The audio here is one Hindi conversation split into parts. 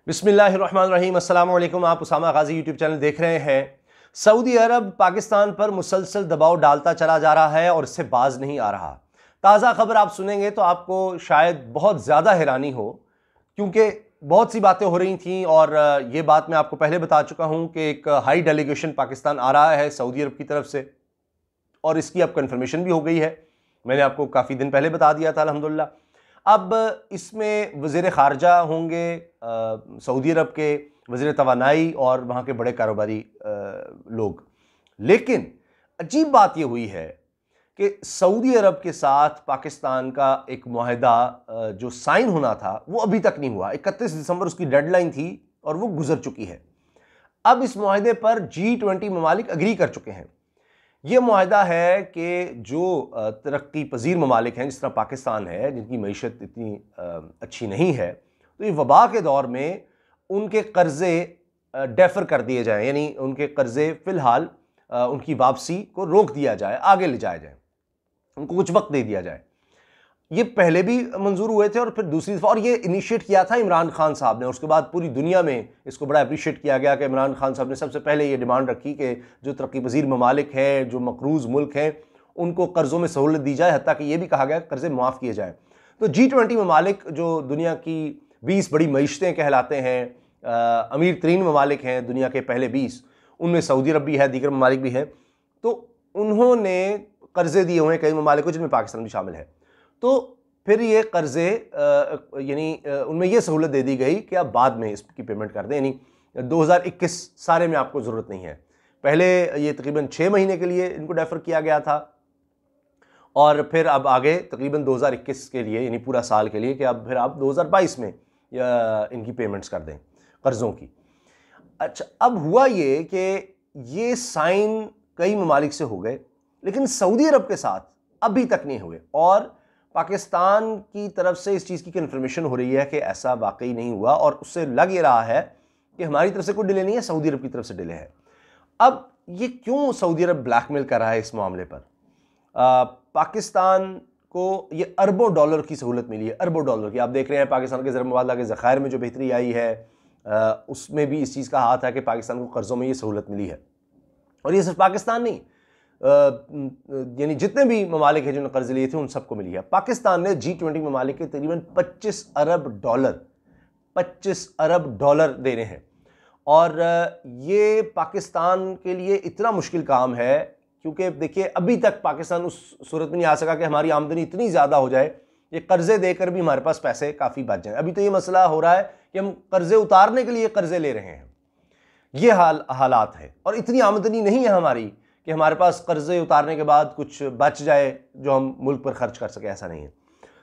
बिस्मिल्लाहिर्रहमानिर्रहीम। अस्सलाम वालेकुम। आप उसामा गाजी यूट्यूब चैनल देख रहे हैं। सऊदी अरब पाकिस्तान पर मुसलसल दबाव डालता चला जा रहा है और इससे बाज नहीं आ रहा। ताज़ा खबर आप सुनेंगे तो आपको शायद बहुत ज़्यादा हैरानी हो, क्योंकि बहुत सी बातें हो रही थीं और ये बात मैं आपको पहले बता चुका हूं कि एक हाई डेलीगेशन पाकिस्तान आ रहा है सऊदी अरब की तरफ से, और इसकी अब कन्फर्मेशन भी हो गई है। मैंने आपको काफ़ी दिन पहले बता दिया था अल्हम्दुलिल्लाह। अब इसमें वज़ीर ख़ारजा होंगे सऊदी अरब के, वज़ीर तवानाई और वहाँ के बड़े कारोबारी लोग। लेकिन अजीब बात यह हुई है कि सऊदी अरब के साथ पाकिस्तान का एक मुआहदा जो साइन होना था वो अभी तक नहीं हुआ। 31 दिसंबर उसकी डेडलाइन थी और वो गुजर चुकी है। अब इस मुआहदे पर G20 ममालिक अग्री कर चुके हैं। यह मुआहदा है कि जो तरक्की पजीर ममालिक हैं, जिस तरह पाकिस्तान है, जिनकी मईशत इतनी अच्छी नहीं है, तो ये वबा के दौर में उनके कर्ज़े डेफर कर दिए जाएं, यानी उनके कर्ज़े फ़िलहाल उनकी वापसी को रोक दिया जाए, आगे ले जाया जाए, उनको कुछ वक्त दे दिया जाए। ये पहले भी मंजूर हुए थे और फिर दूसरी दफ़ा, और ये इनिशिएट किया था इमरान खान साहब ने। उसके बाद पूरी दुनिया में इसको बड़ा अप्रिशिएट किया गया कि इमरान खान साहब ने सबसे पहले ये डिमांड रखी कि जो तरक्की पजीर ममालिक हैं, जो मकरूज़ मुल्क हैं, उनको कर्ज़ों में सहूलत दी जाए, हत्ता कि ये भी कहा गया कर्ज़े मुआफ़ किए जाए। तो G20 ममालिक जो दुनिया की 20 बड़ी मईशतें कहलाते हैं, अमीर तरीन ममालिक हैं दुनिया के पहले 20, उनमें सऊदी अरब भी है, दीगर ममालिक भी हैं। तो उन्होंने कर्ज़े दिए हुए हैं कई ममालिक को, जिनमें पाकिस्तान भी शामिल है। तो फिर ये कर्ज़े यानी उनमें ये सहूलत दे दी गई कि आप बाद में इसकी पेमेंट कर दें, यानी 2021 सारे में आपको ज़रूरत नहीं है। पहले ये तकरीबन 6 महीने के लिए इनको डेफर किया गया था, और फिर अब आगे तकरीबन 2021 के लिए, यानी पूरा साल के लिए, कि अब फिर आप 2022 में इनकी पेमेंट्स कर दें कर्ज़ों की। अच्छा, अब हुआ ये कि ये साइन कई ममालिक से हो गए, लेकिन सऊदी अरब के साथ अभी तक नहीं हुए, और पाकिस्तान की तरफ से इस चीज़ की कन्फर्मेशन हो रही है कि ऐसा वाकई नहीं हुआ, और उससे लग ये रहा है कि हमारी तरफ से कोई डिले नहीं है, सऊदी अरब की तरफ से डिले है। अब ये क्यों सऊदी अरब ब्लैकमेल कर रहा है इस मामले पर? पाकिस्तान को ये अरबों डॉलर की सहूलत मिली है, अरबों डॉलर की। आप देख रहे हैं पाकिस्तान के ज़र मुबादला के ज़खायर में जो बेहतरी आई है, उसमें भी इस चीज़ का हाथ है कि पाकिस्तान को कर्ज़ों में ये सहूलत मिली है। और ये सिर्फ पाकिस्तान नहीं, यानी जितने भी ममालिक हैं जिन्होंने कर्ज लिए थे उन सबको मिली है। पाकिस्तान ने G20 ममालिक के तकरीबन 25 अरब डॉलर देने हैं, और ये पाकिस्तान के लिए इतना मुश्किल काम है, क्योंकि देखिए अभी तक पाकिस्तान उस सूरत में नहीं आ सका कि हमारी आमदनी इतनी ज़्यादा हो जाए ये कर्ज़े देकर भी हमारे पास पैसे काफ़ी बच जाएं। अभी तो ये मसला हो रहा है कि हम कर्ज़े उतारने के लिए कर्ज़े ले रहे हैं, ये हालात है, और इतनी आमदनी नहीं है हमारी कि हमारे पास कर्ज़े उतारने के बाद कुछ बच जाए जो हम मुल्क पर खर्च कर सके, ऐसा नहीं है।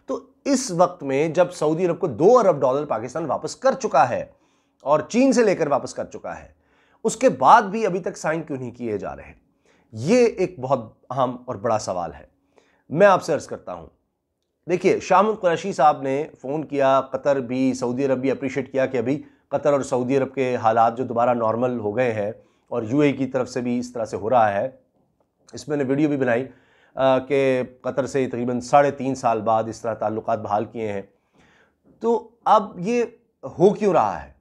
तो इस वक्त में जब सऊदी अरब को 2 अरब डॉलर पाकिस्तान वापस कर चुका है और चीन से लेकर वापस कर चुका है, उसके बाद भी अभी तक साइन क्यों नहीं किए जा रहे? ये एक बहुत अहम और बड़ा सवाल है। मैं आपसे अर्ज़ करता हूँ, देखिए शाह महमूद कुरैशी साहब ने फ़ोन किया, कतर भी, सऊदी अरब भी अप्रीशिएट किया कि अभी कतर और सऊदी अरब के हालात जो दोबारा नॉर्मल हो गए हैं, और UAE की तरफ से भी इस तरह से हो रहा है। इसमें मैंने वीडियो भी बनाई कि कतर से तकरीबन 3.5 साल बाद इस तरह ताल्लुकात बहाल किए हैं। तो अब ये हो क्यों रहा है?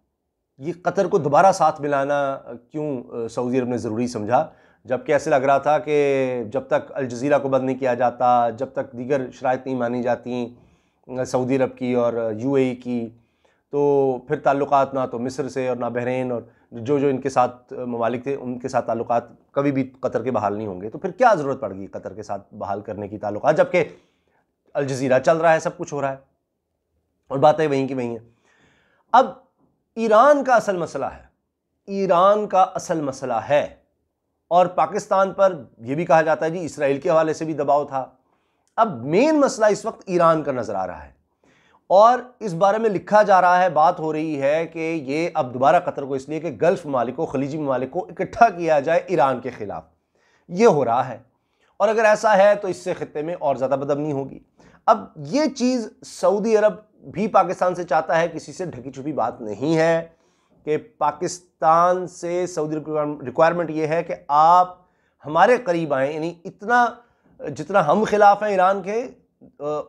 ये कतर को दोबारा साथ मिलाना क्यों सऊदी अरब ने ज़रूरी समझा, जबकि ऐसे लग रहा था कि जब तक अल जज़ीरा को बंद नहीं किया जाता, जब तक दीगर शराइत नहीं मानी जाती सऊदी अरब की और UAE की, तो फिर ताल्लुकात ना तो मिस्र से और ना बहरीन और जो इनके साथ ममालिक थे उनके साथ ताल्लुकात कभी भी कतर के बहाल नहीं होंगे। तो फिर क्या ज़रूरत पड़ गई कतर के साथ बहाल करने की ताल्लुकात, जबकि अल जज़ीरा चल रहा है, सब कुछ हो रहा है और बातें वहीं की वहीं हैं। अब ईरान का असल मसला है, ईरान का असल मसला है, और पाकिस्तान पर यह भी कहा जाता है जी इसराइल के हवाले से भी दबाव था। अब मेन मसला इस वक्त ईरान का नज़र आ रहा है, और इस बारे में लिखा जा रहा है, बात हो रही है कि ये अब दोबारा कतर को, इसलिए कि गल्फ ममालिक को, खलीजी ममालिक को इकट्ठा किया जाए ईरान के खिलाफ, ये हो रहा है। और अगर ऐसा है तो इससे खित्ते में और ज़्यादा बदअमनी होगी। अब ये चीज़ सऊदी अरब भी पाकिस्तान से चाहता है, किसी से ढकी छुपी बात नहीं है कि पाकिस्तान से सऊदी अरब रिक्वायरमेंट ये है कि आप हमारे करीब आएँ, यानी इतना जितना हम खिलाफ हैं ईरान के,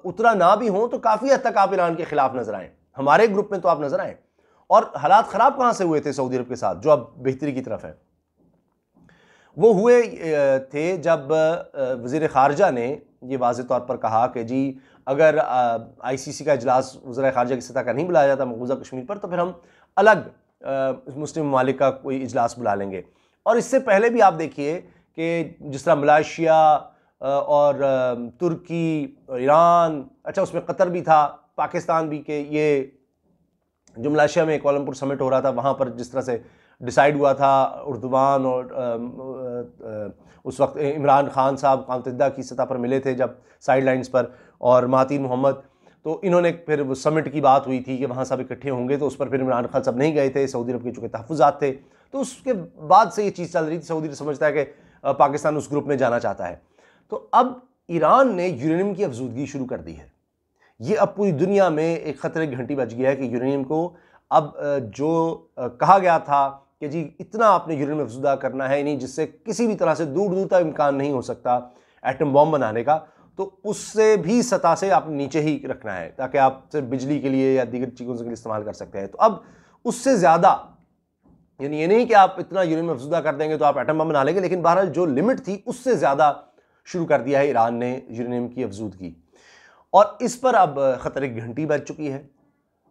उतना ना भी हो तो काफ़ी हद तक आप ईरान के खिलाफ नजर आएं, हमारे ग्रुप में तो आप नजर आएं, और हालात ख़राब कहाँ से हुए थे सऊदी अरब के साथ, जो अब बेहतरी की तरफ है? वो हुए थे जब वज़ीर ख़ारजा ने ये वाज़ेह तौर पर कहा कि जी अगर ICC का इजलास वज़ीर ख़ारजा की सतह का नहीं बुलाया जाता मक़बूज़ा कश्मीर पर, तो फिर हम अलग मुस्लिम ममालिक का कोई इजलास बुला लेंगे। और इससे पहले भी आप देखिए कि जिस तरह मलेशिया और तुर्की, ईरान, अच्छा उसमें कतर भी था, पाकिस्तान भी, के ये जो मलेशिया में कोलमपुर समिट हो रहा था वहाँ पर जिस तरह से डिसाइड हुआ था, उर्दुवान और उस वक्त इमरान खान साहब अक़वाम मुत्तहिदा की सतह पर मिले थे जब साइड लाइन्स पर, और महातीर मोहम्मद, तो इन्होंने फिर वो समिट की बात हुई थी कि वहाँ सब इकट्ठे होंगे, तो उस पर फिर इमरान खान साहब नहीं गए थे, सऊदी अरब के चूँकि तहफ़्फ़ुज़ात थे, तो उसके बाद से ये चीज़ चल रही थी। सऊदी अरब समझता है कि पाकिस्तान उस ग्रुप में जाना चाहता है। तो अब ईरान ने यूरेनियम की अफजूदगी शुरू कर दी है। ये अब पूरी दुनिया में एक ख़तरे की घंटी बज गया है कि यूरेनियम को अब जो कहा गया था कि जी इतना आपने यूरेनियम अफजूदा करना है नहीं जिससे किसी भी तरह से दूर दूर तक इम्कान नहीं हो सकता एटम बॉम्ब बनाने का, तो उससे भी सतह से आप नीचे ही रखना है ताकि आप सिर्फ बिजली के लिए या दीगर चीज़ों के लिए इस्तेमाल कर सकते हैं। तो अब उससे ज़्यादा, यानी ये नहीं कि आप इतना यूरेनियम अफजूदा कर देंगे तो आप एटम बम बना लेंगे, लेकिन बहरहाल जो लिमिट थी उससे ज़्यादा शुरू कर दिया है ईरान ने यूरेनियम की अफजूदगी, और इस पर अब ख़तरे की घंटी बज चुकी है।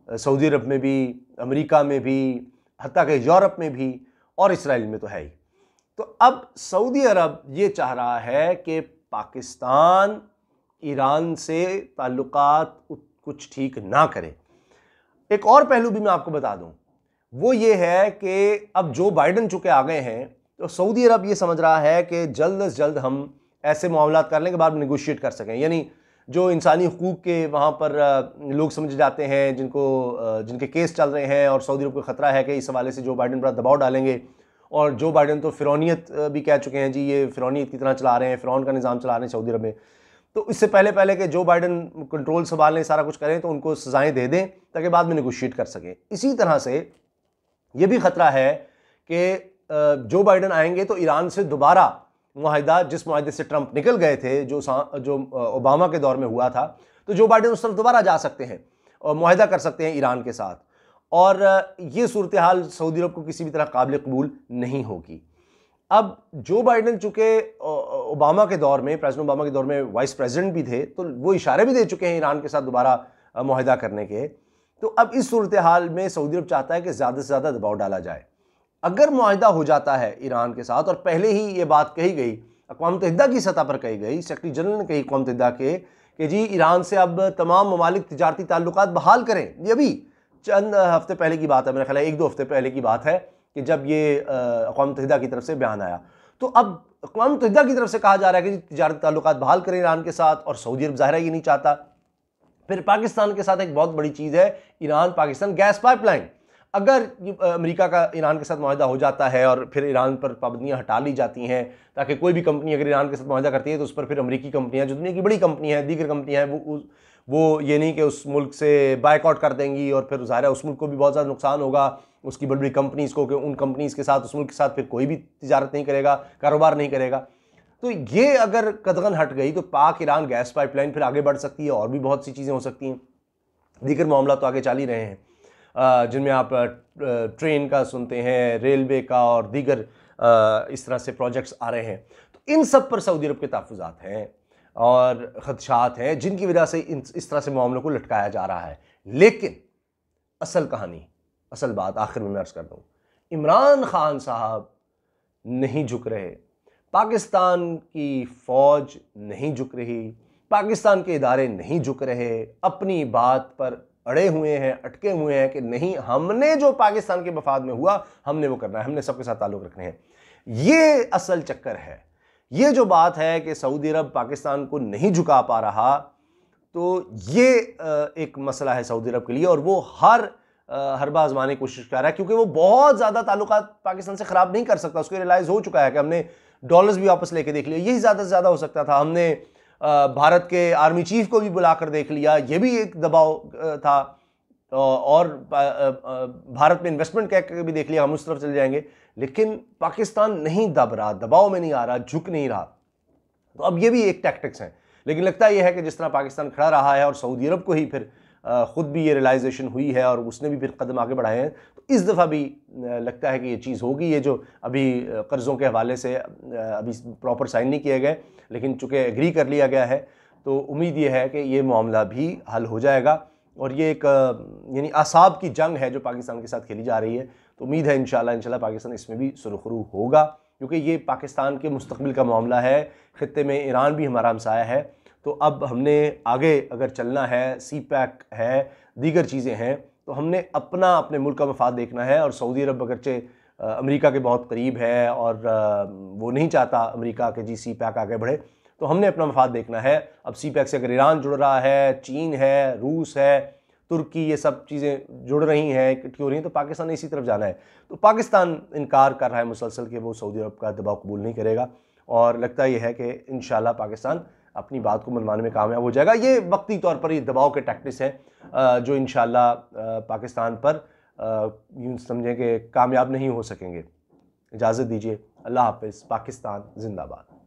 सऊदी अरब में भी, अमेरिका में भी, हत्ता कि यूरोप में भी, और इसराइल में तो है ही। तो अब सऊदी अरब ये चाह रहा है कि पाकिस्तान ईरान से ताल्लुकात कुछ ठीक ना करे। एक और पहलू भी मैं आपको बता दूं, वो ये है कि अब जो बाइडन चुके आ गए हैं, तो सऊदी अरब ये समझ रहा है कि जल्द से जल्द हम ऐसे मामलात कर लें कि बाद में नेगोशिएट कर सकें। यानी जो इंसानी हकूक़ के वहाँ पर लोग समझे जाते हैं, जिनके केस चल रहे हैं, और सऊदी अरब को ख़तरा है कि इस हवाले से जो बाइडन पर दबाव डालेंगे, और जो बाइडन तो फ़िरौनियत भी कह चुके हैं, जी ये फ़िरौनियत की तरह चला रहे हैं, फ़िरौन का निज़ाम चला रहे हैं सऊदी अरब में। तो इससे पहले कि जो बाइडन कंट्रोल संभालें, सारा कुछ करें, तो उनको सज़ाएँ दे दें ताकि बाद में नेगोशिएट कर सकें। इसी तरह से ये भी ख़तरा है कि जो बाइडन आएंगे तो ईरान से दोबारा मुआहिदा, जिस मुआहिदे से ट्रंप निकल गए थे, जो ओबामा के दौर में हुआ था, तो जो बाइडन उस तरफ दोबारा जा सकते हैं और मुआहिदा कर सकते हैं ईरान के साथ, और ये सूरत हाल सऊदी अरब को किसी भी तरह काबिल कबूल नहीं होगी। अब जो बाइडन चूँकि ओबामा के दौर में, प्रेसिडेंट ओबामा के दौर में वाइस प्रेसिडेंट भी थे, तो वो इशारे भी दे चुके हैं ईरान के साथ दोबारा मुआहिदा करने के। तो अब इस सूरत हाल में सऊदी अरब चाहता है कि ज़्यादा से ज़्यादा दबाव डाला जाए। अगर मुआहिदा हो जाता है ईरान के साथ, और पहले ही ये बात कही गई, अक़वाम मुत्तहिदा की सतह पर कही गई, सेक्रेटरी जनरल ने कही अक़वाम मुत्तहिदा के कि जी ईरान से अब तमाम ममालिक तिजारती ताल्लुकात बहाल करें। ये अभी चंद हफ्ते पहले की बात है, मेरा ख्याल है 1-2 हफ्ते पहले की बात है कि जब ये अक़वाम मुत्तहिदा की तरफ से बयान आया। तो अब अक़वाम मुत्तहिदा की तरफ से कहा जा रहा है कि तिजारती ताल्लुकात बहाल करें ईरान के साथ, और सऊदी अरब ज़ाहिर है ये नहीं चाहता। फिर पाकिस्तान के साथ एक बहुत बड़ी चीज़ है ईरान पाकिस्तान गैस पाइपलाइन। अगर अमेरिका का ईरान के साथ मुआहिदा हो जाता है और फिर ईरान पर पाबंदियां हटा ली जाती हैं, ताकि कोई भी कंपनी अगर ईरान के साथ मुआहिदा करती है तो उस पर फिर अमेरिकी कंपनियां, जो दुनिया की बड़ी कंपनी हैं, दीगर कंपनियां हैं, वो ये नहीं कि उस मुल्क से बायकॉट कर देंगी, और फिर ज़ाहिर है उस मुल्क को भी बहुत ज़्यादा नुकसान होगा, उसकी बड़ी बड़ी कंपनीज़ को, कि उन कंपनीज़ के साथ उस मुल्क के साथ फिर कोई भी तिजारत नहीं करेगा, कारोबार नहीं करेगा। तो ये अगर कदगन हट गई तो पाक ईरान गैस पाइपलाइन फिर आगे बढ़ सकती है, और भी बहुत सी चीज़ें हो सकती हैं। दीगर मामला तो आगे चल ही रहे हैं, जिनमें आप ट्रेन का सुनते हैं, रेलवे का, और दीगर इस तरह से प्रोजेक्ट्स आ रहे हैं। तो इन सब पर सऊदी अरब के तहफ़्फ़ुज़ात हैं और ख़दशात हैं, जिनकी वजह से इस तरह से मामलों को लटकाया जा रहा है। लेकिन असल कहानी, असल बात आखिर में मैं अर्ज़ कर दूँ, इमरान खान साहब नहीं झुक रहे, पाकिस्तान की फ़ौज नहीं झुक रही, पाकिस्तान के इदारे नहीं झुक रहे, अपनी बात पर अड़े हुए हैं, अटके हुए हैं कि नहीं, हमने जो पाकिस्तान के मफाद में हुआ हमने वो करना है, हमने सबके साथ ताल्लुक़ रखने हैं। ये असल चक्कर है। ये जो बात है कि सऊदी अरब पाकिस्तान को नहीं झुका पा रहा, तो ये एक मसला है सऊदी अरब के लिए, और वो हर बार आज़माने की कोशिश कर रहा है, क्योंकि वो बहुत ज़्यादा ताल्लुकात पाकिस्तान से ख़राब नहीं कर सकता। उसको रियलाइज़ हो चुका है कि हमने डॉलर्स भी वापस लेके देख लिया, यही ज़्यादा से ज़्यादा हो सकता था। हमने भारत के आर्मी चीफ को भी बुलाकर देख लिया, ये भी एक दबाव था, और भारत में इन्वेस्टमेंट कह के भी देख लिया, हम उस तरफ चले जाएंगे। लेकिन पाकिस्तान नहीं दब रहा, दबाव में नहीं आ रहा, झुक नहीं रहा। तो अब ये भी एक टैक्टिक्स है। लेकिन लगता यह है कि जिस तरह पाकिस्तान खड़ा रहा है और सऊदी अरब को ही फिर ख़ुद भी ये रियलाइजेशन हुई है और उसने भी फिर कदम आगे बढ़ाए हैं। तो इस दफ़ा भी लगता है कि ये चीज़ होगी। ये जो अभी कर्ज़ों के हवाले से अभी प्रॉपर साइन नहीं किए गए, लेकिन चूँकि एग्री कर लिया गया है, तो उम्मीद ये है कि ये मामला भी हल हो जाएगा। और ये एक यानी असाब की जंग है जो पाकिस्तान के साथ खेली जा रही है। तो उम्मीद है इंशाल्लाह पाकिस्तान इसमें भी सुरखरू होगा, क्योंकि ये पाकिस्तान के मुस्तकबिल का मामला है। ख़ित्ते में ईरान भी हमारा हमसाया है। तो अब हमने आगे अगर चलना है, सी पैक है, दीगर चीज़ें हैं, तो हमने अपने मुल्क का मफाद देखना है। और सऊदी अरब अगरचे अमेरिका के बहुत करीब है और वो नहीं चाहता अमेरिका के जी सी पैक आगे बढ़े, तो हमने अपना मफाद देखना है। अब सी पैक से अगर ईरान जुड़ रहा है, चीन है, रूस है, तुर्की, ये सब चीज़ें जुड़ रही हैं, इकट्ठी हो रही हैं, तो पाकिस्तान ने इसी तरफ जाना है। तो पाकिस्तान इनकार कर रहा है मुसलसल कि वो सऊदी अरब का दबाव कबूल नहीं करेगा। और लगता यह है कि इंशाल्लाह पाकिस्तान अपनी बात को मनवाने में कामयाब हो जाएगा। ये वक्ती तौर पर ये दबाव के टैक्टिक्स हैं जो इंशाल्लाह पाकिस्तान पर यूँ समझें कि कामयाब नहीं हो सकेंगे। इजाज़त दीजिए। अल्लाह हाफ़िज़। पाकिस्तान जिंदाबाद।